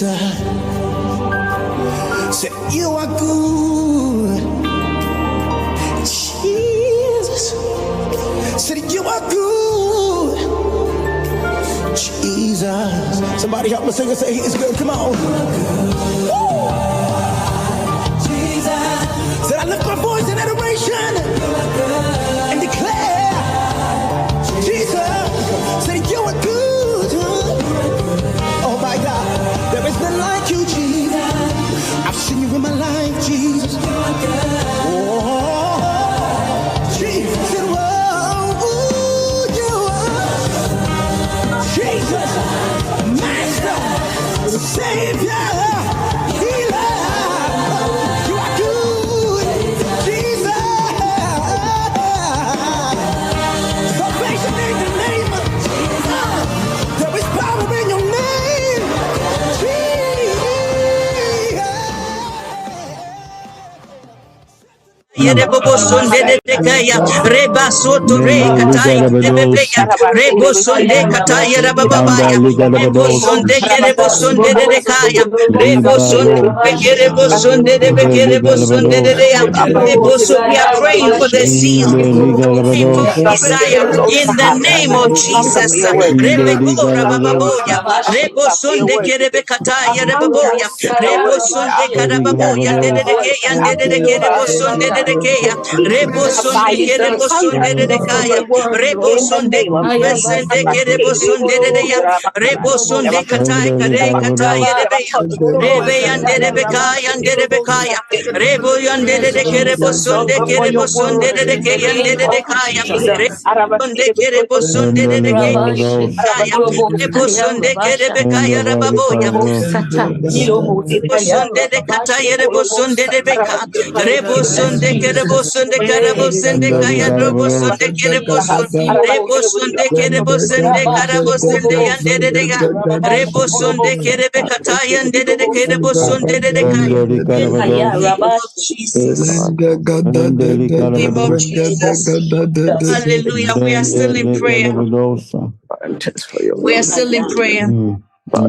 Jesus. Say you are good. Jesus. Say you are good. Jesus. Somebody help me sing and say he's good. Come on. Jesus. Said I lift my voice in adoration and declare, Jesus. Said you are good. Oh my God. There is none like you, Jesus. I've seen you in my life, Jesus. Oh, Jesus. Oh, you are Jesus, Master, Savior, Healer. You are good, Jesus. Salvation in your name. There is power in your name. Yerebo sonde de kaya reba soto re kataya bebeya rebo sonde kataya rababaya rebo sonde kerebo sonde de kaya rebo sonde bekerebo sonde de bekerebo sonde de ya rebo so we are praying for the season, praying for desire in the name of Jesus. Rebeko rabababoya rebo sonde kerebe kataya rababoya rebo sonde karababoya de kaya de kerebo sonde de Keya, Rebo Sunde Kerebo Sunde de Kaya, Rebo Sunde Besende Kerebo Sunde de Ya, Rebo Sunde Katai Kare Kataya de Beya, Rebe Yande de Bekaya and de Bekaya, Rebo Yande de Kerebo Sunde de Kaya and de Kaya, Sunde Kerebo Sunde de Kaya, Rebo Sunde Kerebekaya Rababoya. Sonde de Kataya Rebo Sunde de Beka, Rebo Sunde Kerebo Sunde Karabo Sunde Kaya Robo Sunde Kerebo Rebo Sunde Kerebo Sunde Karabo Sunde Yande de Ga, Rebo Sunde Kerebe Kataya and de Kerebo Sunde de Kaya. Jesus. Name of Jesus. Hallelujah. We are still in prayer. We are still in prayer. Now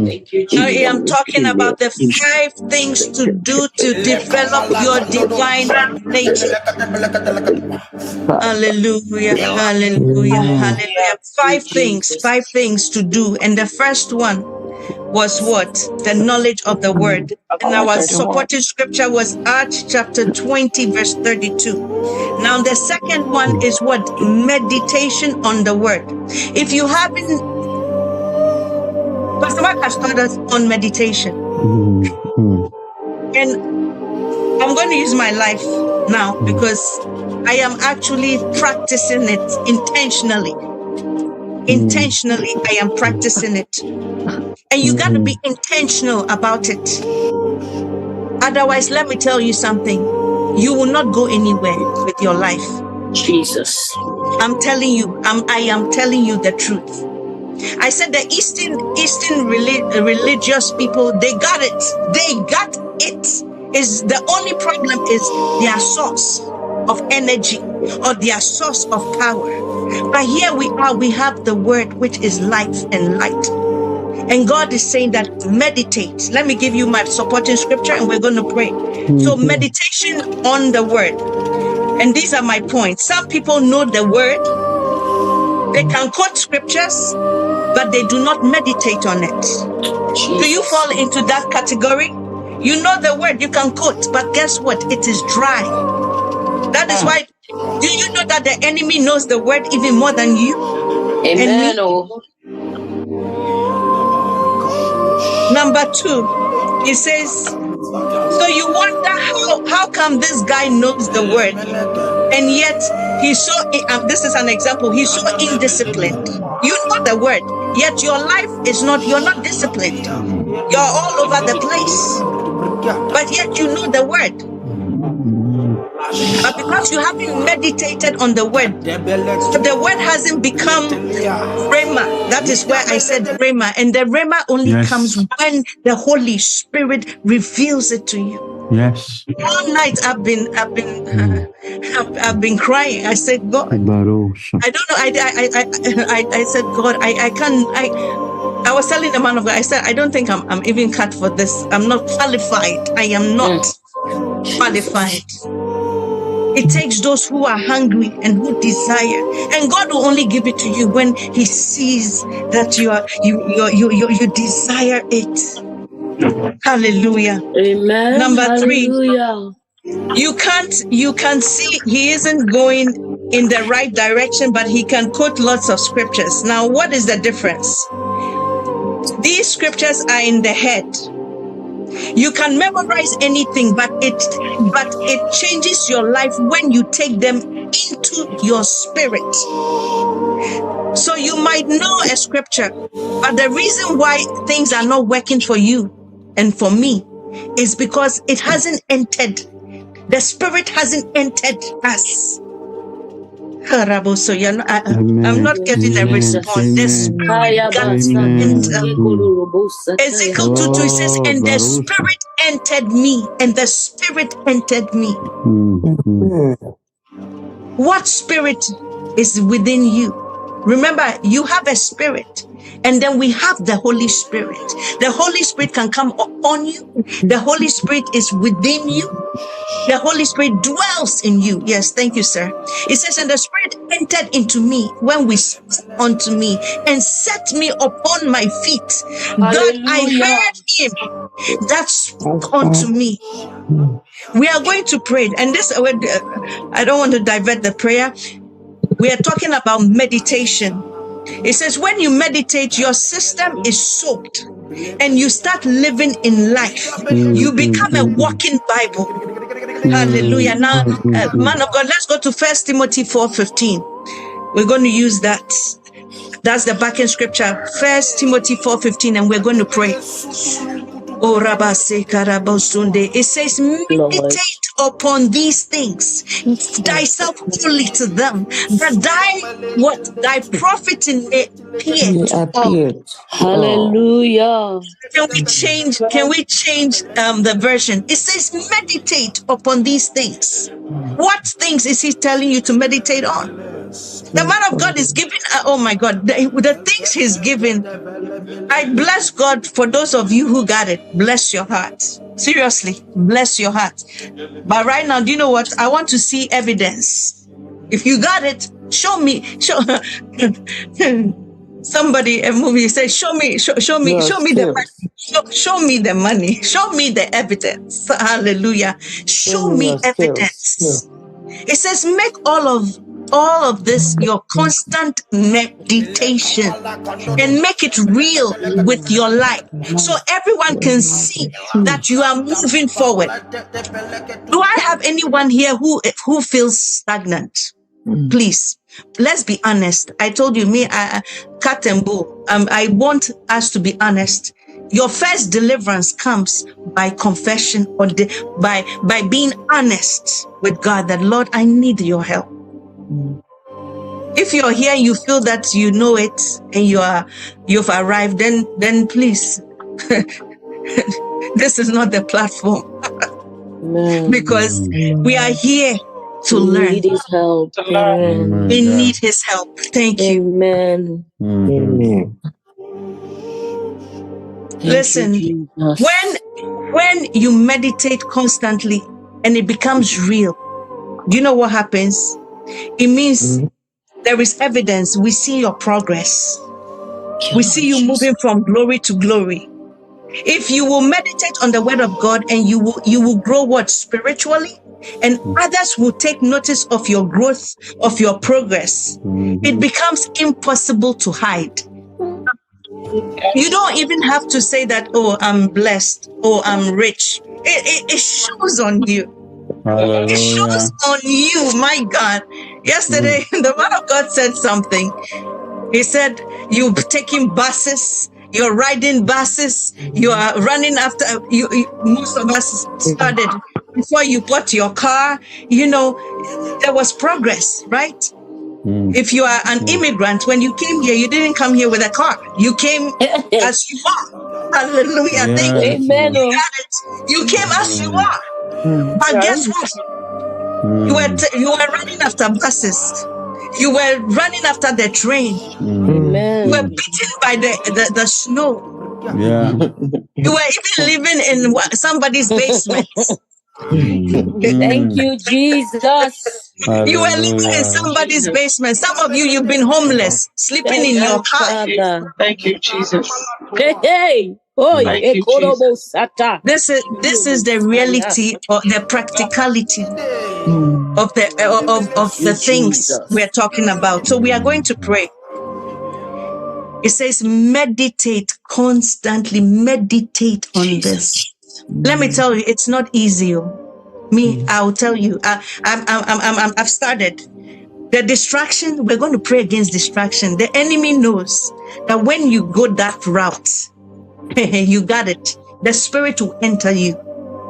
I am talking about the 5 things to do to develop your divine nature. Hallelujah, hallelujah, hallelujah. 5 things to do. And the first one was what? The knowledge of the word. And our supporting scripture was Acts chapter 20, verse 32. Now the second one is what? Meditation on the word. If you haven't, Pastor Mark has taught us on meditation. And I'm going to use my life now because I am actually practicing it intentionally. Intentionally, I am practicing it. And you got to be intentional about it. Otherwise, let me tell you something. You will not go anywhere with your life. Jesus. I'm telling you, I am telling you the truth. I said the Eastern religious people, they got it. They got it. Is the only problem is their source of energy or their source of power. But here we are, we have the word which is life and light. And God is saying that meditate. Let me give you my supporting scripture and we're going to pray. So meditation on the word. And these are my points. Some people know the word. They can quote scriptures, but they do not meditate on it. Jesus. Do you fall into that category? You know the word, you can quote, but guess what? It is dry. That is why, do you know that the enemy knows the word even more than you? Amen. Number 2, he says, so you wonder how come this guy knows the word and yet he's so, this is an example, he's so indisciplined. You know the word, yet your life is not, you're not disciplined. You're all over the place, but yet you know the word. But because you haven't meditated on the word, so the word hasn't become rhema. That is why I said rhema. And the rhema only comes when the Holy Spirit reveals it to you. Yes. All night I've been crying. I said, God, I don't know. I said, God, I can't. I was telling the man of God, I said, I don't think I'm even cut for this. I'm not qualified. I am not qualified. It takes those who are hungry and who desire, and God will only give it to you when He sees that you desire it. Hallelujah. Amen. Number 3, Hallelujah. you can see He isn't going in the right direction, but he can quote lots of scriptures. Now, what is the difference? These scriptures are in the head. You can memorize anything, but it changes your life when you take them into your spirit. So you might know a scripture, but the reason why things are not working for you and for me is because it hasn't entered. The spirit hasn't entered us. So I'm not getting a response. The spirit got to enter. Ezekiel 2:2 says, and the spirit entered me, and the spirit entered me. What spirit is within you? Remember, you have a spirit, and then we have the Holy Spirit. The Holy Spirit can come upon you. The Holy Spirit is within you. The Holy Spirit dwells in you. Yes, thank you, sir. It says, and the Spirit entered into me when we spoke unto me and set me upon my feet. That I heard him that spoke unto me. We are going to pray. And this, I don't want to divert the prayer. We are talking about meditation. It says, when you meditate, your system is soaked and you start living in life. You become a walking Bible. Hallelujah. Now, man of God, let's go to 1 Timothy 4:15. We're going to use that. That's the backing scripture. 1 Timothy 4:15, and we're going to pray. Oh, it says, meditate upon these things, thyself fully to them, that thy profiting may appear. Hallelujah. Can we change the version? It says, meditate upon these things. What things is he telling you to meditate on? The man of God is giving, oh my God, the things he's giving. I bless God for those of you who got it. Bless your heart. Seriously, bless your heart. But right now, do you know what? I want to see evidence. If you got it, show me. Somebody, a movie says, show me the money. Show me the money. Show me the evidence. Hallelujah. Show me evidence. It says, make all of this your constant meditation and make it real with your life, so everyone can see that you are moving forward. Do I have anyone here who feels stagnant? Please, let's be honest. I told you, cat and bull. I want us to be honest. Your first deliverance comes by confession or by being honest with God that, Lord, I need your help. If you're here, you feel that you know it and you've arrived, then please, this is not the platform. Because we are here to learn. We need his help. Amen. We need his help. Thank you. Amen. Amen. Listen, when you meditate constantly and it becomes real, do you know what happens? It means there is evidence. We see your progress. We see you moving from glory to glory. If you will meditate on the word of God, and you will grow what? Spiritually, and others will take notice of your growth, of your progress. It becomes impossible to hide. You don't even have to say that, oh, I'm blessed, oh, I'm rich. It shows on you. Hallelujah. It shows on you, my God. Yesterday, the man of God said something. He said, you're taking buses, you're riding buses, you are running after, most of us started before you bought your car. You know, there was progress, right? If you are an immigrant, when you came here, you didn't come here with a car. You came as you are. Hallelujah. Yeah. Thank you. Amen. You got it. You came as you are. But guess what? You were running after buses. You were running after the train. Amen. You were beaten by the snow. Yeah. You were even living in somebody's basement. Thank you, Jesus. You were living in somebody's basement. Some of you, you've been homeless, sleeping in your car. Father. Thank you, Jesus. Hey. Oh, Thank you, Jesus. This is the reality or the practicality of the things we're talking about. So we are going to pray. It says, meditate constantly, meditate on this. Let me tell you, it's not easy. Me, I'll tell you, I've started. The distraction, we're going to pray against distraction. The enemy knows that when you go that route, you got it. The Spirit will enter you.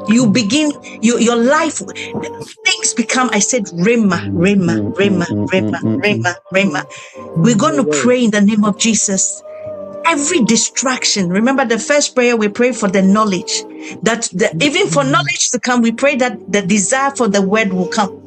You begin, your life, things become, I said, Rhema. We're going to pray in the name of Jesus. Every distraction, remember the first prayer we pray for the knowledge, that even for knowledge to come, we pray that the desire for the word will come.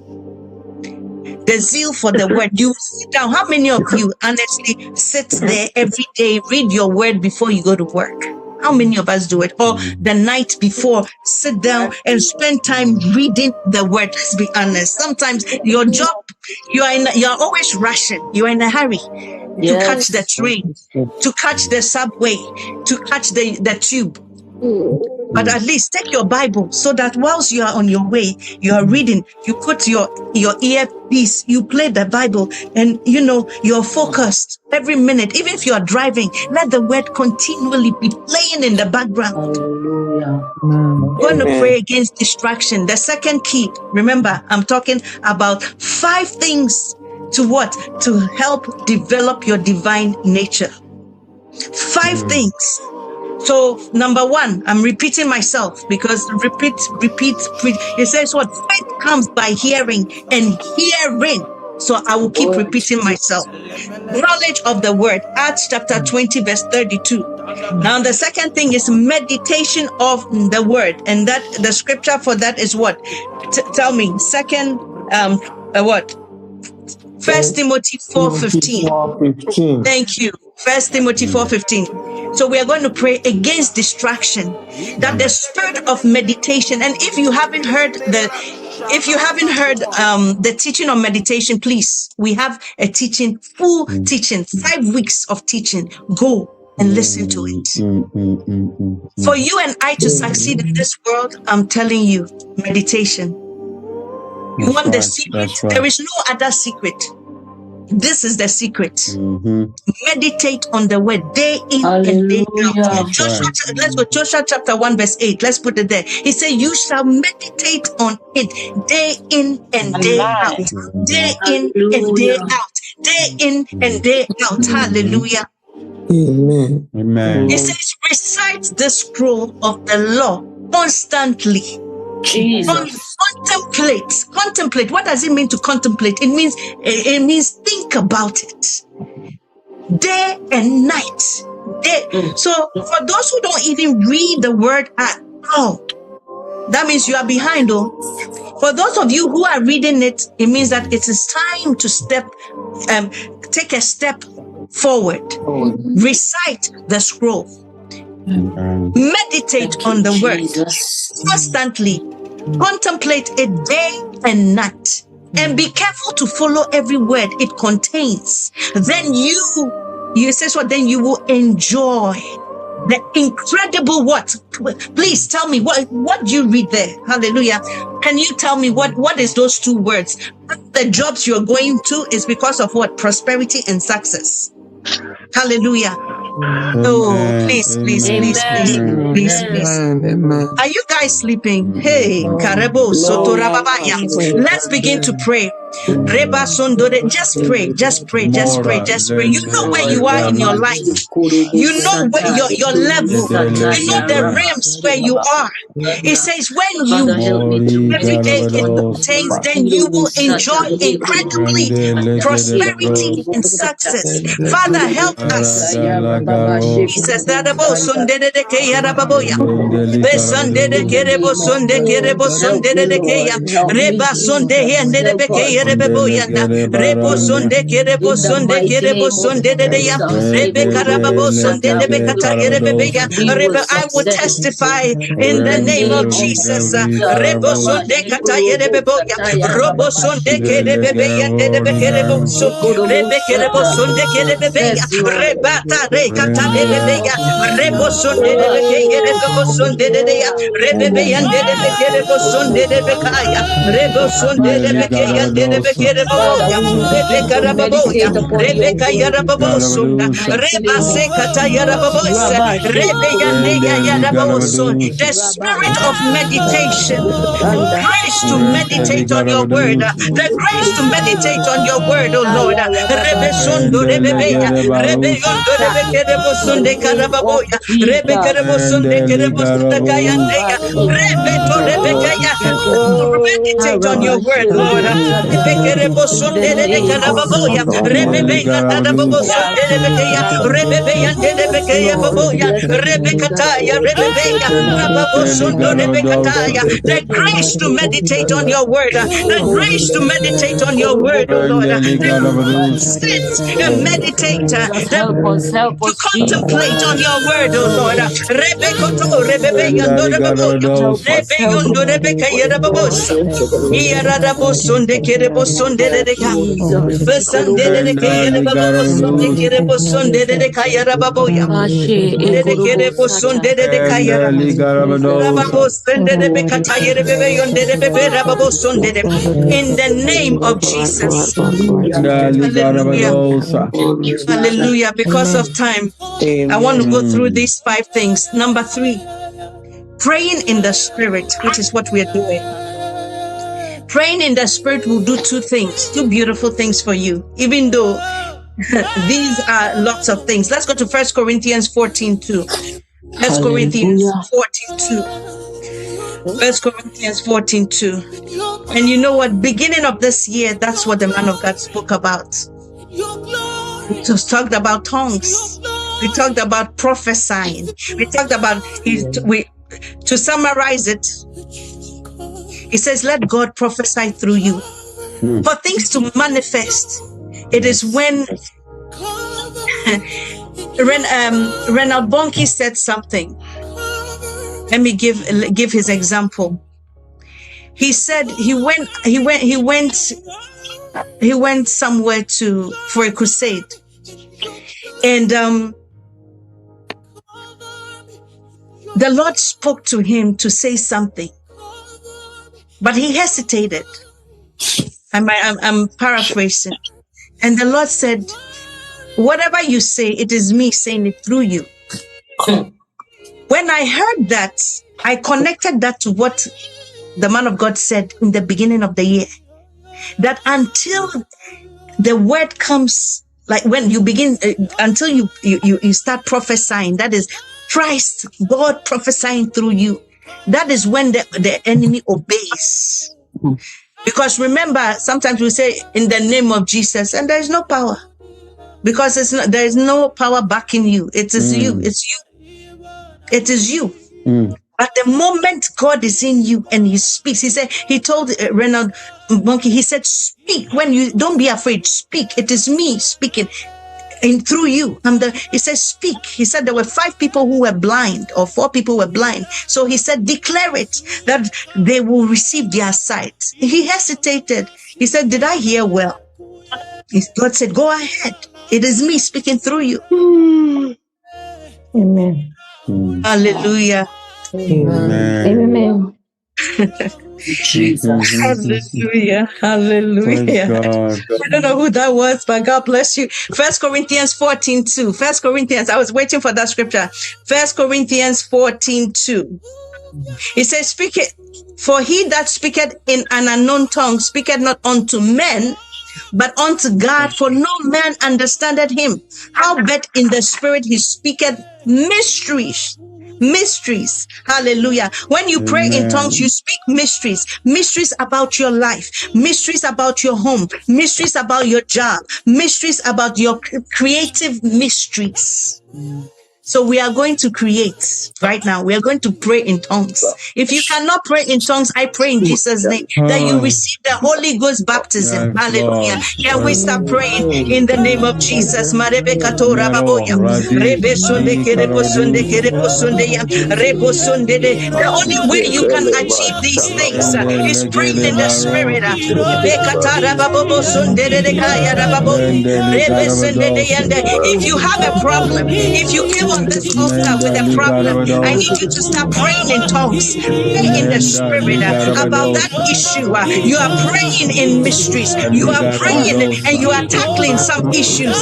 The zeal for the word. You sit down. How many of you honestly sit there every day, read your word before you go to work? How many of us do it? Or the night before, sit down and spend time reading the word. Let's be honest. Sometimes your job, you're always rushing. You're in a hurry to catch the train, to catch the subway, to catch the tube. But at least take your Bible so that whilst you are on your way, you are reading, you put your earpiece, you play the Bible, and you're focused every minute. Even if you are driving, let the word continually be playing in the background. We're going to pray against distraction. The second key, remember, I'm talking about 5 things to what? To help develop your divine nature. 5 things. So number 1, I'm repeating myself because repeat. It says what? Faith comes by hearing and hearing. So I will keep repeating myself. Knowledge of the word. Acts chapter 20 verse 32. Now the second thing is meditation of the word. And that the scripture for that is what? Tell me. Second, what? 1 Timothy 4:15. Thank you. 1 Timothy 4:15. So we are going to pray against distraction, that the spirit of meditation. And if you haven't heard the teaching on meditation, please, we have a teaching, full teaching, 5 weeks of teaching. Go and listen to it. For you and I to succeed in this world, I'm telling you, meditation. You want the secret? Right. There is no other secret. This is the secret. Meditate on the word day in and day out. Let's go. Joshua chapter 1 verse 8. Let's put it there. He said, you shall meditate on it day in and day out. Day in and day out. Day in and day out. Hallelujah. Amen. Amen. He says, recite the scroll of the law constantly. Jesus. Contemplate. What does it mean to contemplate? It means think about it. Day and night. So for those who don't even read the word at all, that means you are behind. For those of you who are reading it, it means that it is time to take a step forward. Recite the scroll. Meditate on the word constantly. Contemplate it day and night, and be careful to follow every word it contains. Then you says what? Then you will enjoy the incredible what? Please tell me what do you read there? Hallelujah. Can you tell me what is those 2 words? The jobs you're going to is because of what? Prosperity and success. Hallelujah. Oh, please. Are you guys sleeping? Hey, Karebo Soto Rababaya. Let's begin to pray. Reba Sondore, just pray. You know where you are in your life. You know where your level. You know the realms where you are. It says when you every day it contains, then you will enjoy incredibly prosperity and success. Father, help us. Jesus, that about Sunday de Kaya Rababoya. The Sunday de Kerebo Sunday Kerebo Sunday de Kaya. Reba Sunday and the Bekaya Rebeboyanda. Rebo Sunday Kerebo Sunday Kerebo Sunday de Dea. Rebecca Rababo Sunday de Becata Yerebeya. Reba, I will testify in the name of Jesus. Rebo Sunday Kata Yerebeboya. Robo Sunday Kerebeya and the Bekerebo so. Rebecca Rebo Sunday Kerebeya. Rebata Rekata Rebeya. Rebo Sunday de Bekaya Rebo Sunday de Dea. Rebeya and the Bekerebo Sunday de Bekaya. Rebo Sunday de Bekaya and the Bekereboya. Rebecca Rababoya. Rebecca Yarababosunda. Reba Sekata Yarababosa. Rebeya Neya Yaraboso. The spirit of meditation. Grace to meditate on your word. The grace to meditate on your word, oh Lord. Rebesundo Rebeya. Rebeyondo Rebekerebosunde Karababoya. Rebekerebosunde Kerebosunda Kayandeya. Rebeto Rebekaya. Oh, meditate on your word, Lord. Rebekerebosunde Karababoya. Rebebeya Karababosunde Rebekeya. Rebebeya Rebekeya Baboya. Rebekataya Rebebeya. Rababosundo Rebekataya. The grace to meditate on your word. The grace to meditate on your word, oh Lord. Sit and meditate. To contemplate on your word, oh Lord. Rebekoto Rebebeya Dorababoya. Rebeyondo Rebekeya Rababosa. Iyaradabosunde Kerebosунde Redeka. Besande Redekeya Rababosunde Kerebosунde Redekaya Rababoya. Redekerebosунde Redekaya Rababosunde Rebekataya Rebebeyonde Rebebe Rababosunde. In the name of Jesus. Hallelujah. Hallelujah. Because of time, I want to go through these 5 things. Number 3, praying in the spirit, which is what we are doing. Praying in the spirit will do 2 things, 2 beautiful things for you, even though these are lots of things. Let's go to 1 Corinthians 14:2. 1 Corinthians 14:2. 1 Corinthians 14:2. And you know what? Beginning of this year, that's what the man of God spoke about. We just talked about tongues. We talked about prophesying. We talked about, to summarize it, he says, let God prophesy through you. For things to manifest, it is when Reinhard Bonnke said something. Let me give his example. He said he went somewhere for a crusade, and the Lord spoke to him to say something, but he hesitated. I'm paraphrasing, and the Lord said, "Whatever you say, it is me saying it through you." When I heard that, I connected that to what the man of God said in the beginning of the year, that until the word comes, like when you begin, until you start prophesying, that is Christ, God prophesying through you, that is when the enemy obeys. Because remember, sometimes we say in the name of Jesus, and there is no power, because there is no power backing you. It is you. It's you. It is you. But the moment God is in you and he speaks, he told Reinhard Bonnke, he said, speak. When you don't be afraid, speak. It is me speaking through you. He said, speak. He said there were 5 people who were blind, or 4 people were blind. So he said, declare it, that they will receive their sight. He hesitated. He said, did I hear well? God said, go ahead. It is me speaking through you. Amen. Hallelujah. Amen. Jesus. Hallelujah. Hallelujah. I don't know who that was, but God bless you. 1 Corinthians 14:2. 1 Corinthians, I was waiting for that scripture. 1 Corinthians 14:2. It says, speak it, for he that speaketh in an unknown tongue speaketh not unto men, but unto God, for no man understandeth him. Howbeit in the spirit he speaketh mysteries. Mysteries. Hallelujah. When you pray in tongues, you speak mysteries. Mysteries about your life. Mysteries about your home. Mysteries about your job. Mysteries about your creative mysteries. So we are going to create right now. We are going to pray in tongues. If you cannot pray in tongues, I pray in Jesus' name that you receive the Holy Ghost baptism. Yes, Hallelujah. Lord. Can we start praying in the name of Jesus? The only way you can achieve these things is praying in the spirit. If you have a problem, if you came on this altar with a problem, I need you to start praying in tongues. Pray in the spirit about that issue. You are praying in mysteries. You are praying and you are tackling some issues.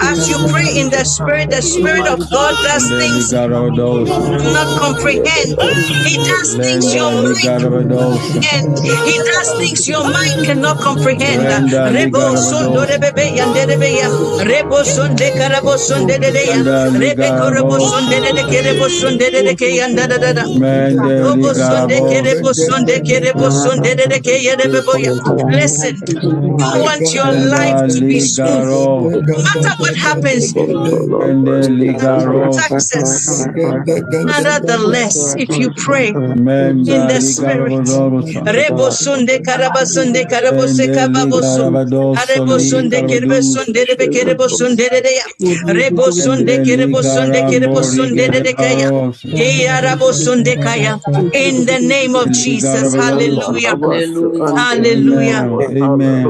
As you pray in the Spirit of God does things you cannot comprehend. He does things your mind cannot comprehend. He does things your mind cannot comprehend. Rebo sondo rebebe yanderebe ya. Rebo sonde karabo sonde de ya. Rebe korabo sonde de kerebo sonde de ke yandada. Robo sonde kerebo sonde kerebo sonde de ke yerebo ya. Listen, you want your life to be smooth. No matter what happens, success. Nonetheless, if you pray in the spirit, Rebo sunde karaba sunde karabo se kababo sunde, Rebo sunde kerebo sunde de kerebo sunde de ya, Rebo sunde kerebo sunde kerebo sunde de kaya, Rabo sunde kaya. In the name of Jesus, hallelujah, hallelujah. Amen.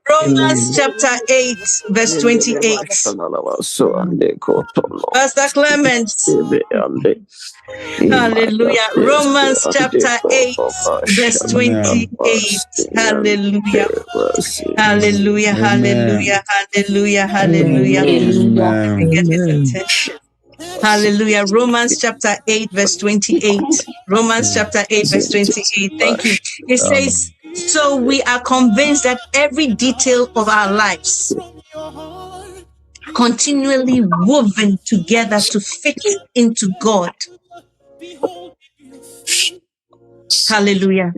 Romans chapter 8, verse 28. Pastor Clement. Hallelujah. Romans chapter 8, verse 28. Hallelujah. Hallelujah. Hallelujah. Hallelujah. Hallelujah. Get his attention. Hallelujah. Romans chapter 8, verse 28. Romans chapter 8, verse 28. Thank you. It says, so we are convinced that every detail of our lives continually woven together to fit into God. Hallelujah.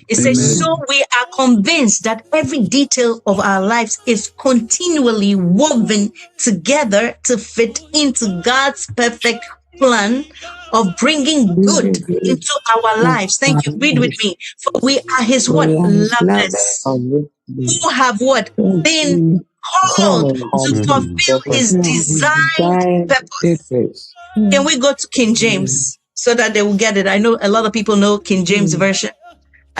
It says, so we are convinced that every detail of our lives is continually woven together to fit into God's perfect plan of bringing good into our lives. Thank you. Read with me. For we are his what? Lovers. Who have what? Been called to fulfill his designed purpose. Can we go to King James so that they will get it? I know a lot of people know King James Version.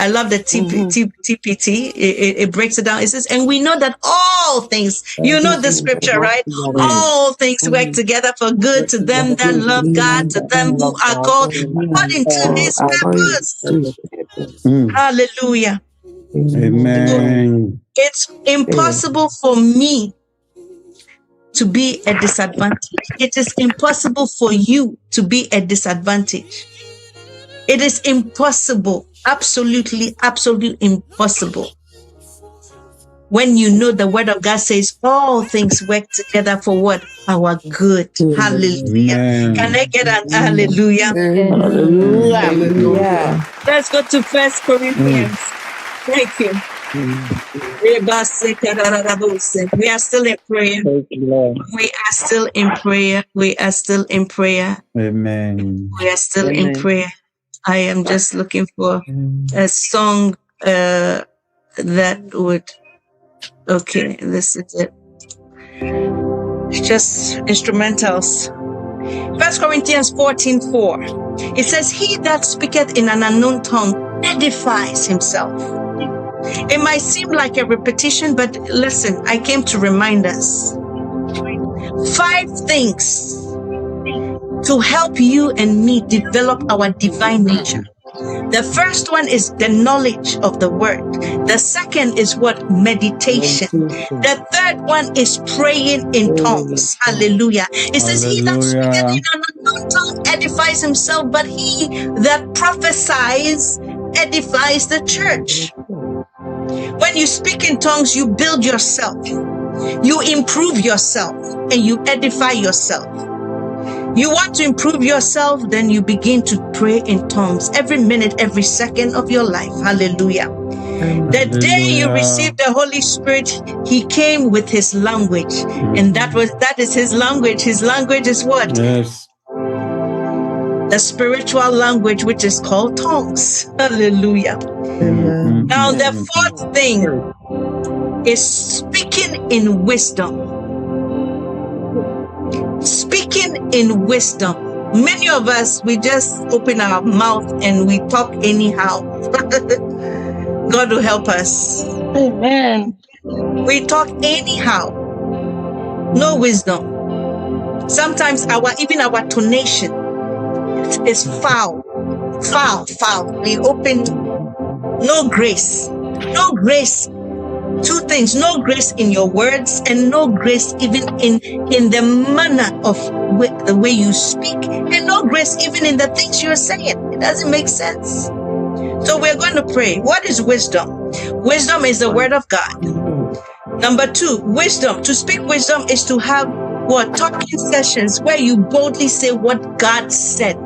I love the TPT. It breaks it down. It says, and we know that all things, you know the scripture, right? All things work together for good to them that love God, to them who are called according to his purpose. Hallelujah. Amen. It's impossible for me to be a disadvantage. It is impossible for you to be a disadvantage. It is impossible. Absolutely, absolutely impossible. When you know the word of God says all things work together for what? Our good. Hallelujah. Amen. Can I get an hallelujah? Hallelujah. Let's go to 1 Corinthians. Thank you. We are still in prayer. We are still in prayer. We are still in prayer. Amen. We are still in prayer. I am just looking for a song that would. Okay, this is it. Just instrumentals. 1 Corinthians 14:4. It says, he that speaketh in an unknown tongue edifies himself. It might seem like a repetition, but listen, I came to remind us 5 things to help you and me develop our divine nature. The first one is the knowledge of the word. The second is what? Meditation. The third one is praying in tongues. Hallelujah. It says, he that speaketh in an unknown tongue edifies himself, but he that prophesies edifies the church. When you speak in tongues, you build yourself, you improve yourself, and you edify yourself. You want to improve yourself, then you begin to pray in tongues every minute, every second of your life. Hallelujah. The day you received the Holy Spirit, He came with His language, and that is His language. His language is what? Yes. The spiritual language, which is called tongues. Hallelujah. Amen. Now, the fourth thing is speaking in wisdom. Speaking in wisdom. Many of us, we just open our mouth and we talk anyhow. God will help us. Amen. We talk anyhow. No wisdom. Sometimes even our tonation is foul. We open no grace. No grace. Two things: no grace in your words, and no grace even in the manner of the way you speak, and no grace even in the things you're saying. It doesn't make sense. So we're going to pray. What is wisdom? Wisdom is the word of God. Number two, wisdom. To speak wisdom is to have what? Talking sessions where you boldly say what God said.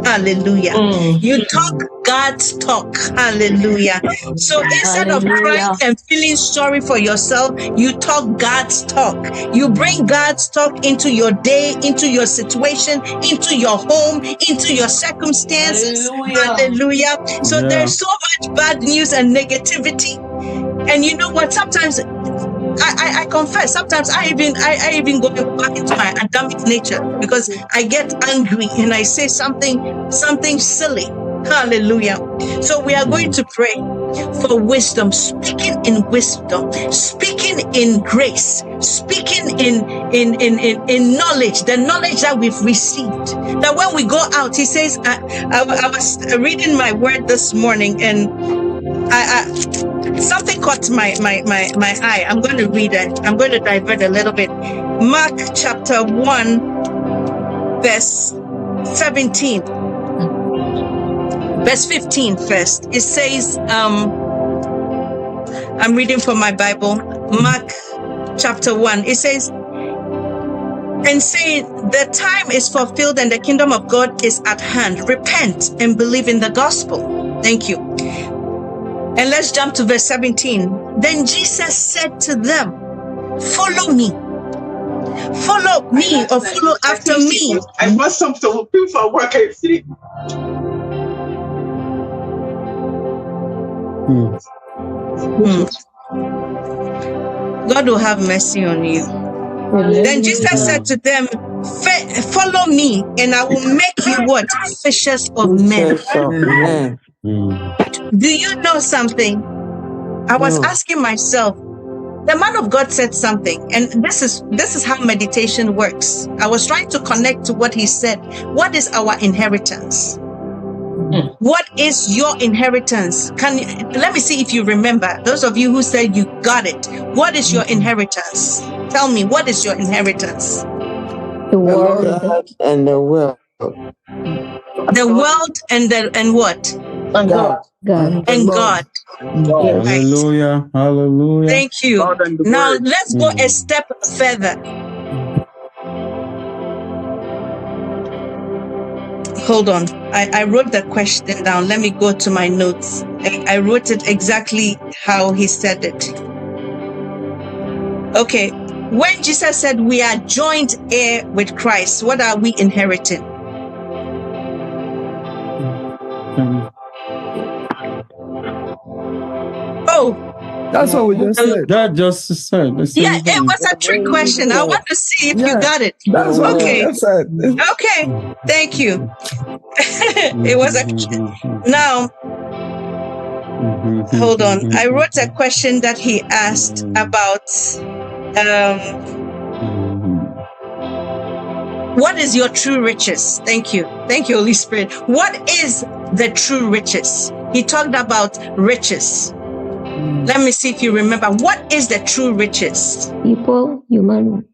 Hallelujah. You talk God's talk. Hallelujah. So instead of crying and feeling sorry for yourself, you talk God's talk. You bring God's talk into your day, into your situation, into your home, into your circumstances. Hallelujah. So there's so much bad news and negativity. And you know what? Sometimes I confess, sometimes I even go back into my Adamic nature, because I get angry and I say something silly. Hallelujah. So we are going to pray for wisdom, speaking in wisdom, speaking in grace, speaking in knowledge, the knowledge that we've received. That when we go out, He says, I was reading my word this morning, and something caught my eye. I'm going to read it. I'm going to divert a little bit. Mark chapter 1, verse 17. Verse 15 first. It says, I'm reading from my Bible. Mark chapter 1. It says, and saying, the time is fulfilled and the kingdom of God is at hand. Repent and believe in the gospel. Thank you. And let's jump to verse 17. Then Jesus said to them, follow me. Follow me, or follow after me. I want something to do for work. God will have mercy on you. Then Jesus said to them, follow me, and I will make you what? Fishers of men. Do you know something? I was asking myself, the man of God said something, and this is how meditation works. I was trying to connect to what he said. What is our inheritance? What is your inheritance? Let me see if you remember. Those of you who said you got it, what is your inheritance? Tell me, what is your inheritance? The world and the will. The world and what? God. And God. Hallelujah. Hallelujah. Thank you. Now let's go a step further. Hold on. I wrote the question down. Let me go to my notes. I wrote it exactly how he said it. Okay. When Jesus said we are joint heir with Christ, what are we inheriting? Oh, that's what we just said. That just said. Yeah, it was a trick question. I want to see if you got it. That's what okay. I said. Okay, thank you. It was a now. Hold on. I wrote a question that he asked about. What is your true riches? Thank you. Thank you, Holy Spirit. What is the true riches? He talked about riches. Let me see if you remember. What is the true riches? People, human.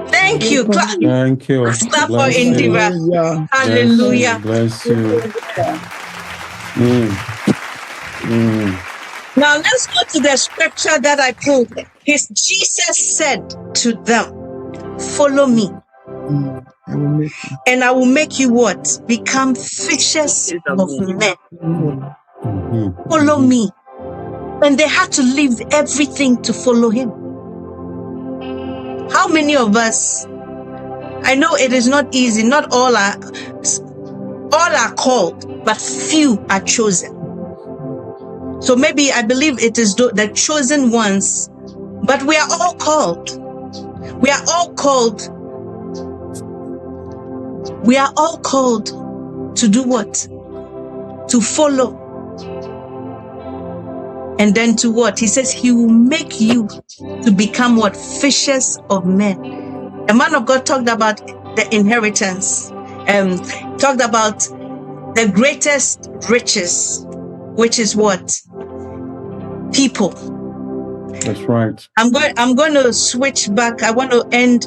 Thank you. Thank you. Clap for Indira. Hallelujah. Bless you. Now let's go to the scripture that I pulled. Jesus said to them, follow me. And I will make you what? Become fishers of men. Follow me. And they had to leave everything to follow him. How many of us, I know it is not easy, not all are called, but few are chosen. So maybe I believe it is the chosen ones, but we are all called. We are all called. We are all called to do what? To follow. And then to what? He says he will make you to become what? Fishers of men. A man of God talked about the inheritance, talked about the greatest riches, which is what? People. That's right. I'm going to switch back. I want to end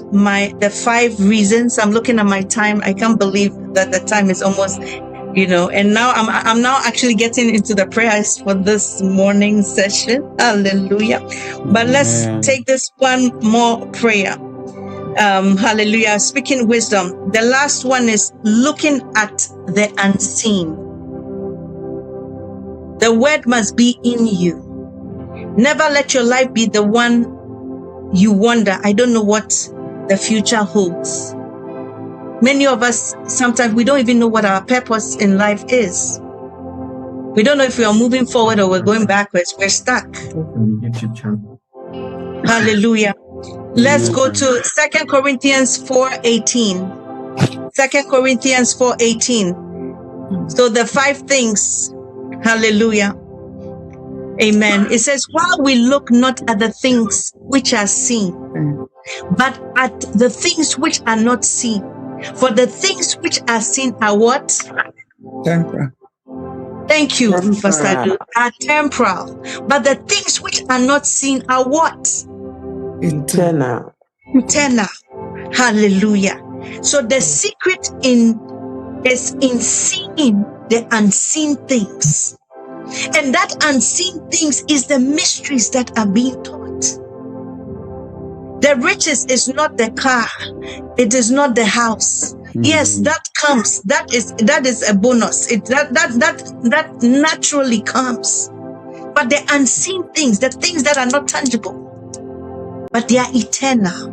the 5 reasons. I'm looking at my time. I can't believe that the time is almost, and now I'm now actually getting into the prayers for this morning session. Hallelujah. But let's take this one more prayer. Hallelujah. Speaking wisdom. The last one is looking at the unseen. The word must be in you. Never let your life be the one you wonder, I don't know what the future holds. Many of us, sometimes we don't even know what our purpose in life is. We don't know if we are moving forward or we're going backwards. We're stuck. Hallelujah. Let's go to 2 Corinthians 4:18. 2 Corinthians 4:18. So the 5 things. Hallelujah. Amen. It says, while we look not at the things which are seen, but at the things which are not seen. For the things which are seen are what? Temporal. Thank you, Pastor Adu. Are temporal. But the things which are not seen are what? Eternal. Eternal. Hallelujah. So the secret is in seeing the unseen things. And that unseen things is the mysteries that are being taught. The riches is not the car. It is not the house. Yes, that comes. That is a bonus. That naturally comes. But the unseen things, the things that are not tangible, but they are eternal.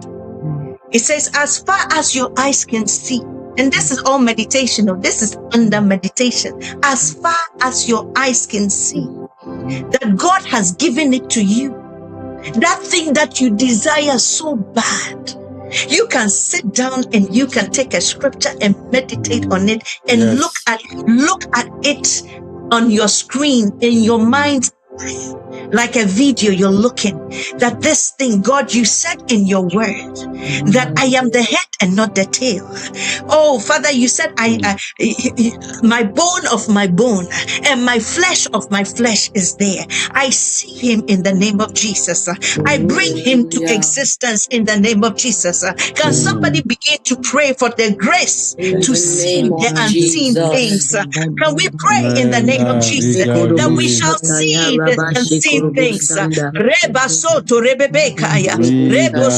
It says, as far as your eyes can see. And this is all meditation. This is under meditation. As far as your eyes can see, that God has given it to you. That thing that you desire so bad, you can sit down and you can take a scripture and meditate on it and look at it on your screen in your mind. Like a video, you're looking that this thing, God, you said in your word that I am the head and not the tail. Oh, Father, you said my bone of my bone and my flesh of my flesh is there. I see him in the name of Jesus. I bring him to existence in the name of Jesus. Can somebody begin to pray for the grace to see the unseen things? Can we pray in the name of Jesus that we shall see the unseen things? Reba soto rebebekaya rebo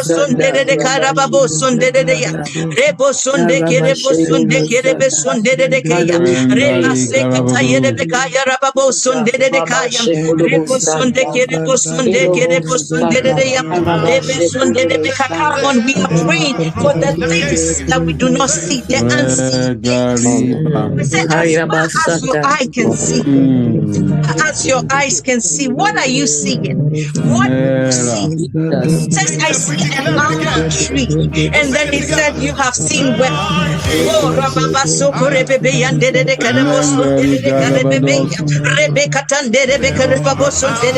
sonde de karababo sonde de ya rebo sonde kerebe sonde de kaya reba sekata yede kaya rababo sonde de kaya rebo sonde kerebo sonde de ya rebo sonde de kaya. Come on, we are praying for the things that we do not see, the unseen things. We say, as far as your eye can see, as your eyes can see. What are you seeing? What do you see? It says, I see an almond tree. And then it said, you have seen well. Oh, Rababasoko Rebebe Yandede de Cadaboso de Cadebe, Rebecca Tande de Becaboso de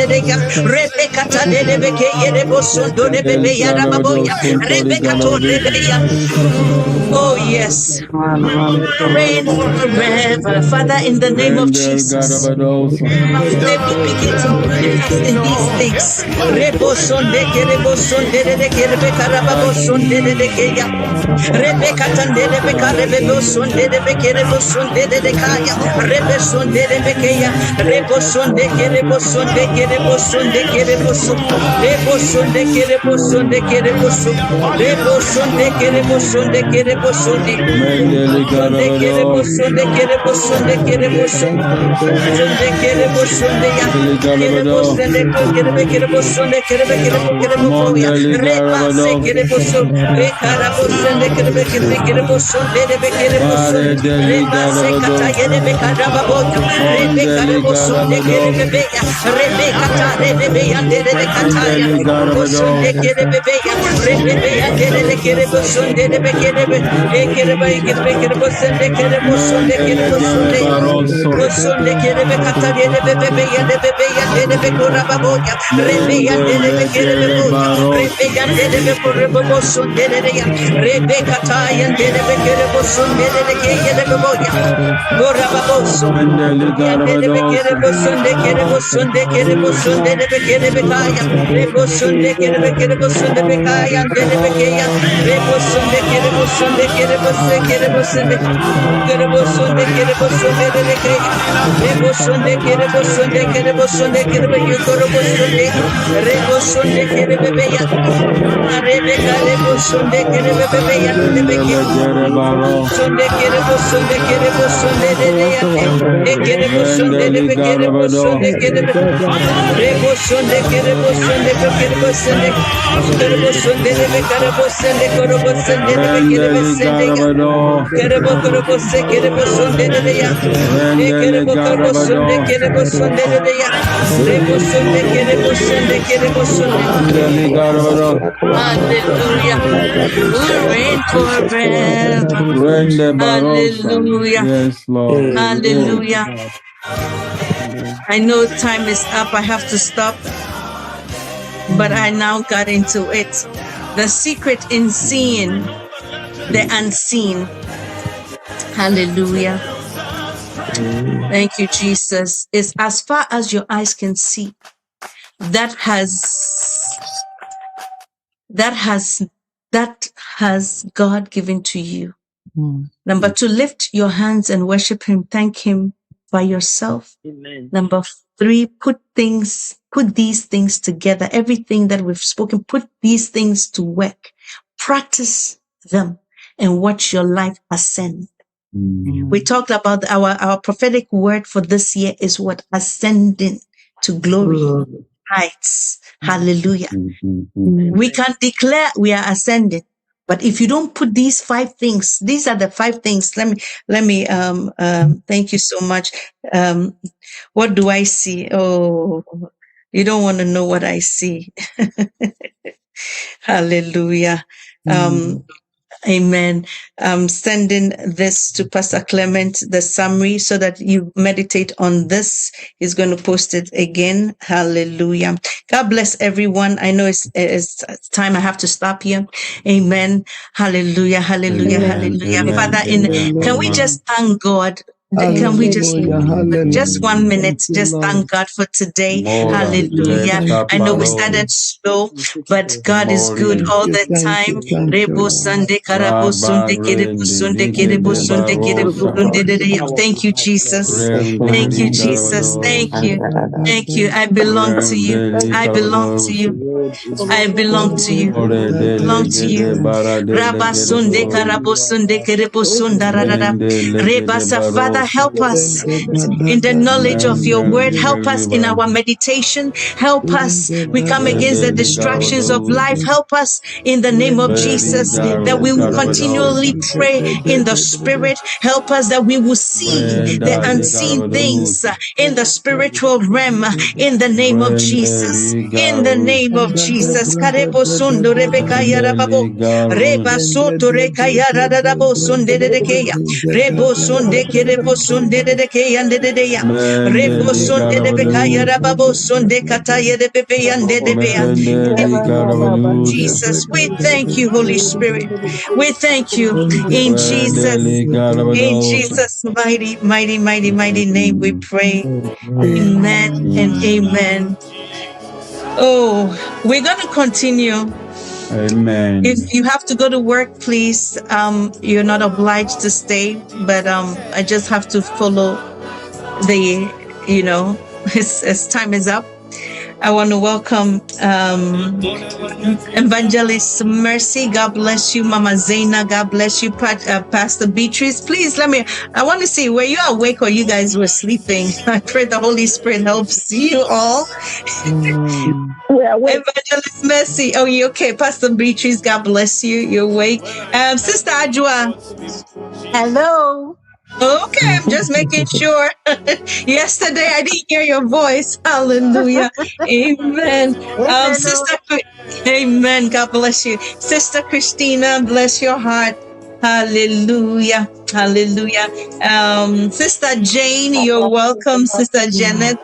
Rebecca Tande de Beca Yedeboso de Bebe Yarababoya, Rebecca Tone de Beya. Oh, yes. Reign forever. Father, in the name of Jesus, they will begin to manifest in these things. Rebo sonde kerebo sonde de kerebe karababo sonde de keya. Rebecca tande de beka rebebo sonde de bekerebo sonde de kaya. Rebe sonde de bekeya. Rebo sonde kerebo sonde kerebo sonde kerebo so. Rebo sonde kerebo sonde kerebo so. Rebo sonde kerebo sonde kerebo sonde. Sonde kerebo sonde kerebo sonde kerebo so. Sonde kerebo sonde ya. Kerebo sonde kerebo sonde kerebo koya. Reba se kerebo so. Rekarabo sonde kerebo sonde de kerebo so. Reba se kata yede bekaraba boya. Rebe karebo sonde kerebe ya. Rebe kata rebe ya de kata ya. Sonde kerebe ya. Rebe ya de kerebo sonde de kerebe. Kerebo sonde kerebo sonde kerebo sonde. Sonde kerebe kata yede bebe ya de bebe ya de bekoraba boya. Rebe ya de kerebe boya. Rebe ya de bekorebo sonde de ya. Rebe kata ya de bekerebo sonde de ke ya de boya. Koraba boso. Ya de bekerebo sonde kerebo sonde de bekerebe kaya. Rebo sonde kerebo sonde bekaya de bekeya. Rebo sonde kerebo sonde kerebo sonde kerebo sonde de keya. Rebo sonde kerebo sonde kerebo yukorobo sonde. Rebo sonde kerebe beya. Rebe karebo sonde kerebe beya de bekeya. Sonde kerebo sonde de ya. Kerebo sonde de bekerebo sonde kerebe. Rebo sonde kerebo sonde kerebo sonde. Kerebo sonde de bekerebo sonde korobo sonde de bekerebo sonde. Kerebo sonde de ya. Kerebo sonde de ya. Rebo sonde kerebo sonde. Hallelujah. We reign forever. Hallelujah. Yes, Lord. Hallelujah. I know time is up. I have to stop. But I now got into it. The secret in seeing the unseen. Hallelujah. Thank you, Jesus. Is as far as your eyes can see. That has God given to you. Number 2, lift your hands and worship him. Thank him by yourself. Amen. Number 3, put these things together. Everything that we've spoken, put these things to work. Practice them and watch your life ascend. We talked about our prophetic word for this year is what? Ascending to glory heights. Hallelujah. We can declare we are ascending. But if you don't put these 5 things, these are the 5 things. Let me thank you so much. What do I see? Oh, you don't want to know what I see. Hallelujah. Amen. I'm sending this to Pastor Clement, the summary, so that you meditate on this. He's going to post it again. Hallelujah. God bless everyone. I know it's time. I have to stop here. Amen. Hallelujah. Hallelujah. Amen. Hallelujah. Amen. Father, Amen. can we just thank God? Can we just 1 minute just thank God for today? Hallelujah. I know we started slow, but God is good all the time. Rebo Sunday Karabo Sunday Kerebo Sunday Kerebo Sunday Kerebo Sunday. Thank you, Jesus. Thank you, Jesus. Thank you. Thank you. I belong to you. I belong to you. I belong to you. I belong to you. Rabba Sunday Karabo Sunday Kerebo Sundarada. Rebasa, Father, help us in the knowledge of your word. Help us in our meditation. Help us. We come against the distractions of life. Help us in the name of Jesus that we will continually pray in the spirit. Help us that we will see the unseen things in the spiritual realm in the name of Jesus. In the name of Jesus. Karebo sundo rebeka yarababo. Reba soto reka yaradabo sunde dekeya. Rebo sunde kerebo rebo sunde de ke yande de ya. Rebo sunde de bekaya rababo sunde kataya de bebe yande de be ya. Jesus, we thank you, Holy Spirit. We thank you in Jesus' mighty, mighty, mighty, mighty name we pray. Amen and amen. Oh, we're going to continue. Amen. If you have to go to work, please, you're not obliged to stay, but I just have to follow the, as time is up. I want to welcome Evangelist Mercy. God bless you. Mama Zaina. God bless you. Pastor Beatrice. Please I want to see, were you awake or you guys were sleeping? I pray the Holy Spirit helps you all. Evangelist Mercy. Oh, you okay? Pastor Beatrice. God bless you. You're awake. Sister Ajua. Hello. Okay, I'm just making sure. Yesterday I didn't hear your voice. Hallelujah. Amen. Sister, amen. God bless you. Sister Christina, bless your heart. Hallelujah. Hallelujah. Sister Jane, you're welcome. Sister Janet,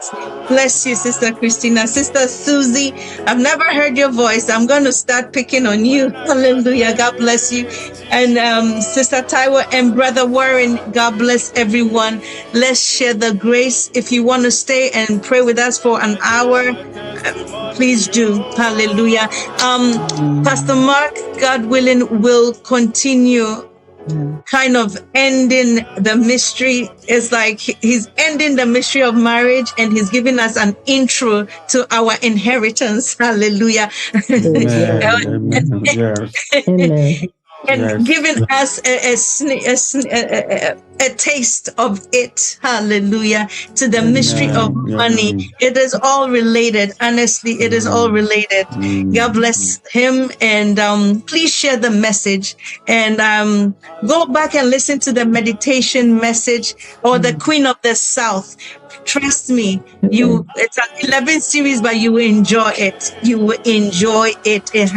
bless you. Sister Christina. Sister Susie, I've never heard your voice. I'm going to start picking on you. Hallelujah. God bless you. And Sister Taiwo and Brother Warren, God bless everyone. Let's share the grace. If you want to stay and pray with us for an hour, please do. Hallelujah. Pastor Mark, God willing, will continue kind of ending the mystery. It's like he's ending the mystery of marriage and he's giving us an intro to our inheritance. Hallelujah. Amen. Amen. Yes. Amen. And giving us a taste of it. Hallelujah. To the mystery of money. It is all related. Honestly, it is all related. God bless him. And please share the message. And go back and listen to the meditation message or the Queen of the South. Trust me, it's an 11 series, but you will enjoy it. You will enjoy it. It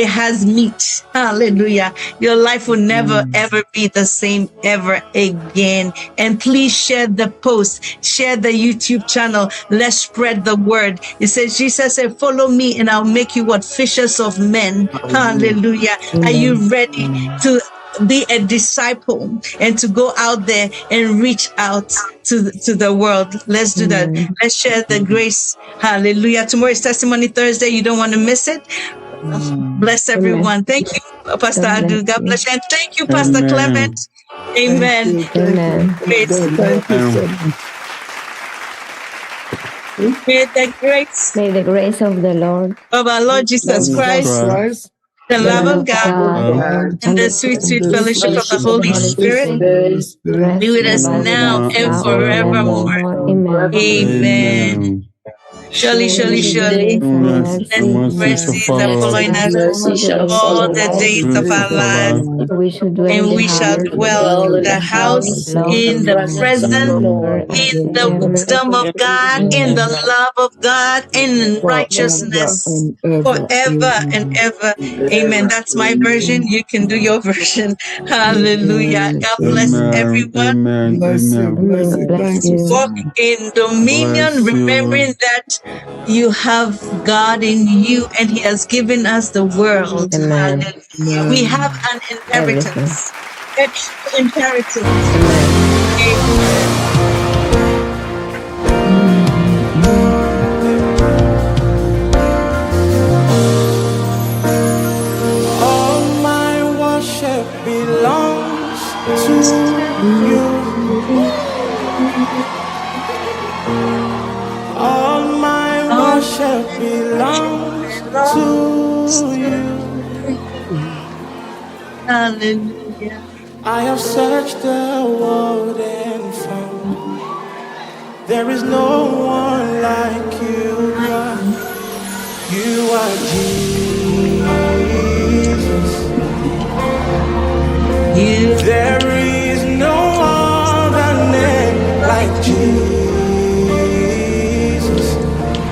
has meat. Hallelujah. Your life will never, ever be the same ever again. And please share the post, share the YouTube channel. Let's spread the word. It says, Jesus said, follow me and I'll make you what? Fishers of men. Hallelujah. Are you ready to be a disciple and to go out there and reach out to the world? Let's do that. Let's share the grace. Hallelujah. Tomorrow is Testimony Thursday. You don't want to miss it. Bless everyone. Thank you, Pastor Adu. God bless you. And thank you, Pastor Clement. Amen. Amen. May the grace of the Lord of our Lord Jesus Christ, the love of God, and the sweet, sweet fellowship of the Holy Spirit be with us now and forevermore. Amen. Surely, surely, surely, mercies are following us all the days of our lives, and we shall dwell in the house, in the presence, in the wisdom of God, in the love of God, in righteousness forever and ever. Amen. That's my version. You can do your version. Hallelujah. God bless everyone. Walk in dominion, remembering that you have God in you and he has given us the world. Hallelujah. We have an inheritance. Inheritance. All my worship belongs to you. All my worship belongs to you. Hallelujah. I have searched the world and found there is no one like you, God. You are Jesus. There is no other name like Jesus.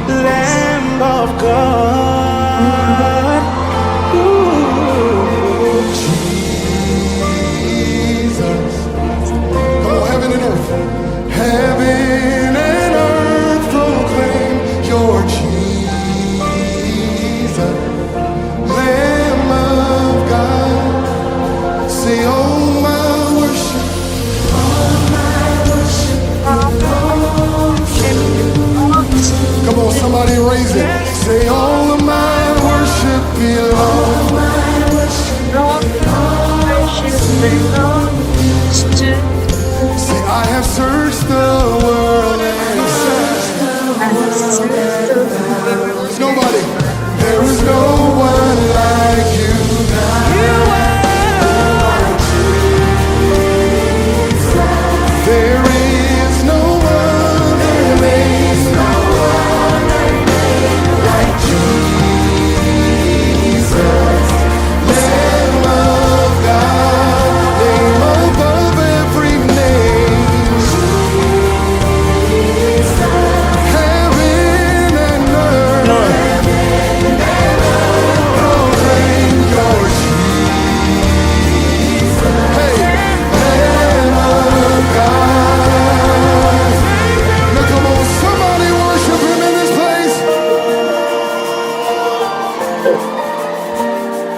Lamb of God, ooh, Jesus. Come on, heaven and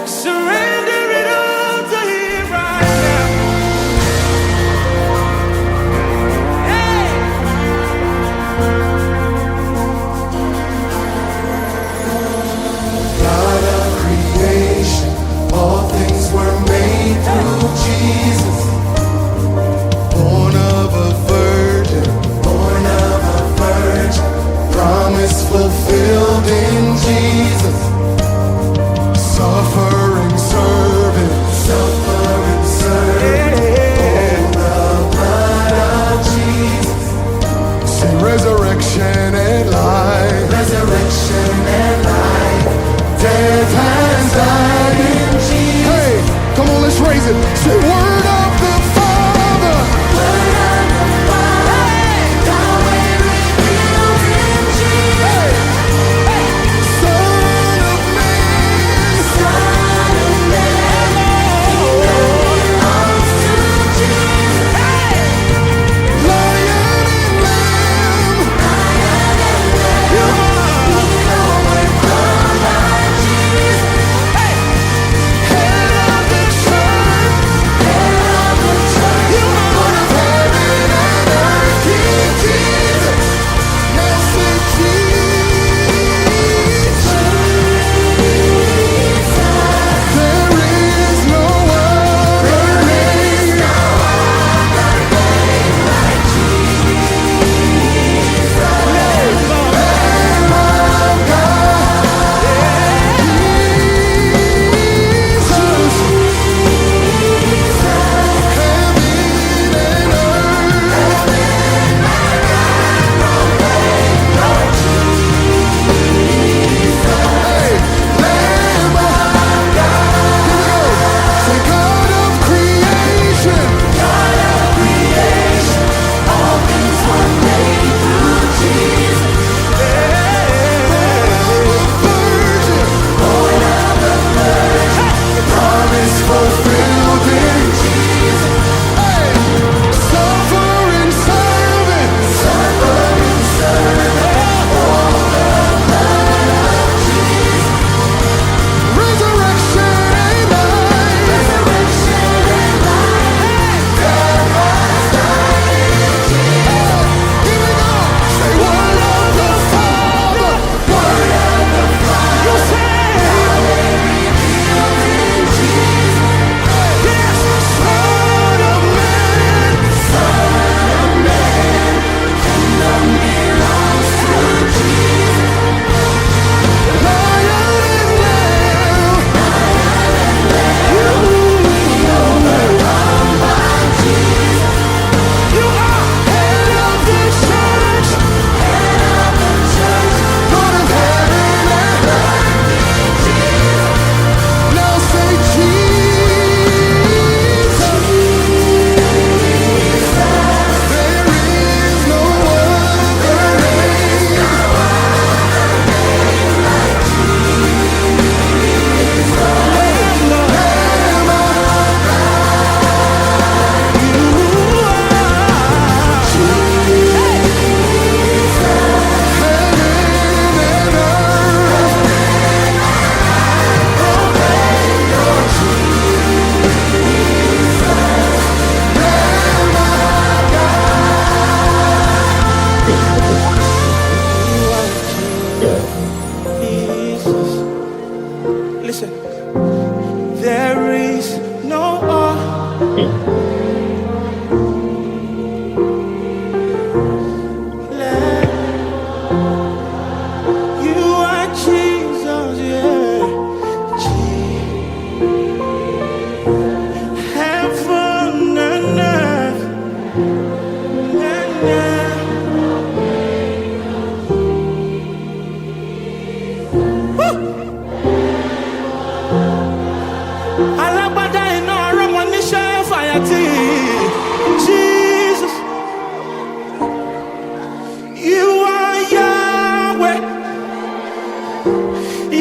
Surrender it all to Him right now. Hey! God of creation, all things were made through Jesus. Born of a virgin, promise fulfilled in Jesus. Suffering servant, oh, the blood of Jesus. Say resurrection and life, death has died in Jesus. Hey, come on, let's raise it. Say word of the Father.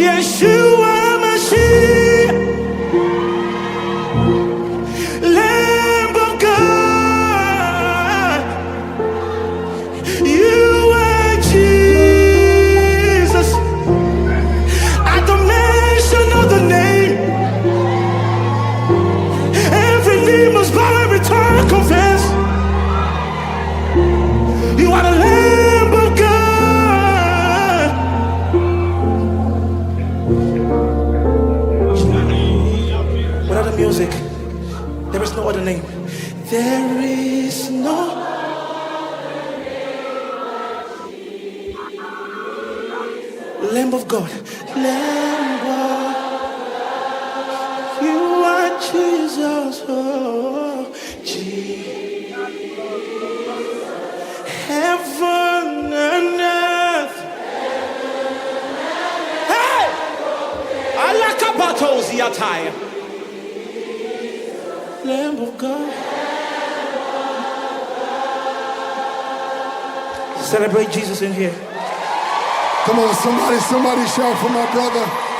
Yeshua Mashiach, Lamb of God, you are Jesus. At the mention confess you are the Lamb of God. Without the music, there is no other name. There is no Lamb of God. Lamb of you are Jesus. Oh, heaven and earth. Hey! Alakabatos yatai. Lamb of God. Celebrate Jesus in here. Come on, somebody shout for my brother.